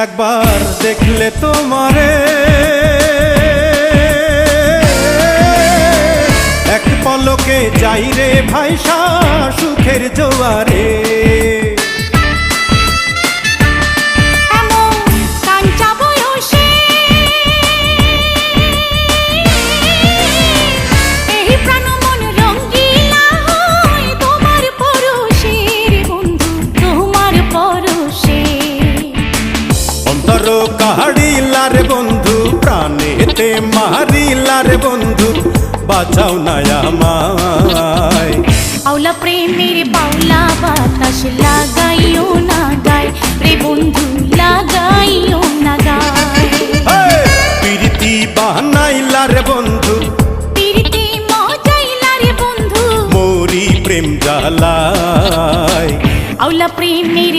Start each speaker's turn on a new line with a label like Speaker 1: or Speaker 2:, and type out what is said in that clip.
Speaker 1: একবার দেখলে তোমারে এক পলকে যাই রে ভাইসা সুখের জোয়ারে। কাহাড়িলার বন্ধু প্রাণেতে মারিলার বন্ধু বাঁচাও না আমায়।
Speaker 2: আওলা প্রেমের বাউলা বাতাস লাগাইও না গায় রে বন্ধু লাগাইও না গায়।
Speaker 1: প্রীতি বানাইলার বন্ধু
Speaker 2: প্রীতি মজাইলার বন্ধু
Speaker 1: মোরি প্রেম জ্বালায়।
Speaker 2: আওলা প্রেমের